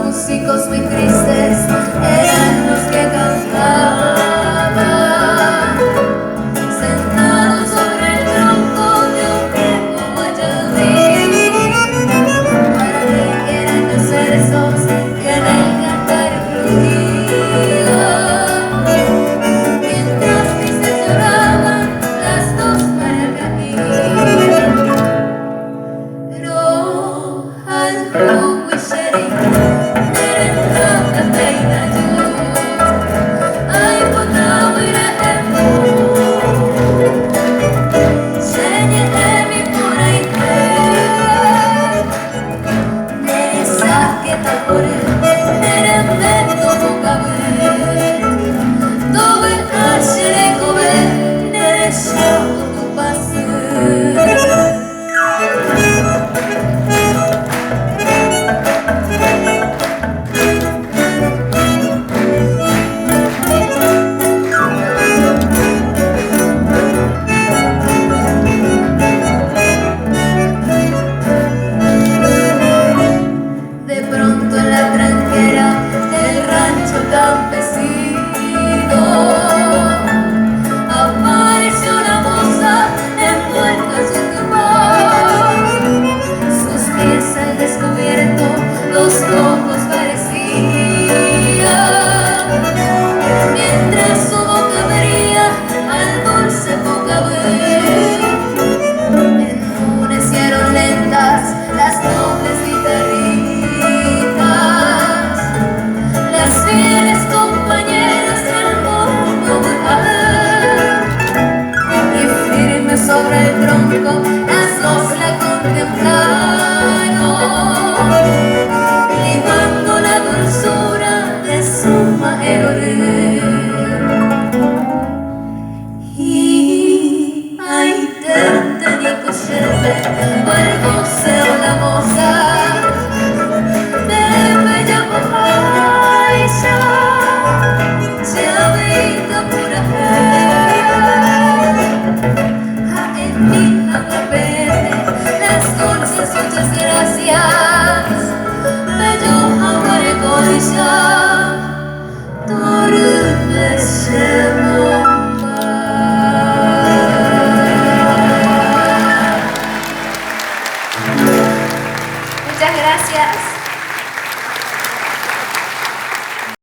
Músicos muy tristes eran los que cantaban, sentados sobre el tronco de un viejo guayabí, para que eran los versos que en el cantar fluían, mientras tristes lloraban las dos maracas. Rojas, wishing. Los ojos parecían, mientras su boca abría al dulce Pucabé. Enmudecieron lentas las nobles guitarritas, las fieles compañeras del mundo real, y firme sobre el tronco las dos la contemplaron, la dulzura de su majerorer. Y ay, tente cochete, o el goce o la moza de bella bojaisha, chavita pura a en mi la verde las dulces muchas gracias. Muchas gracias.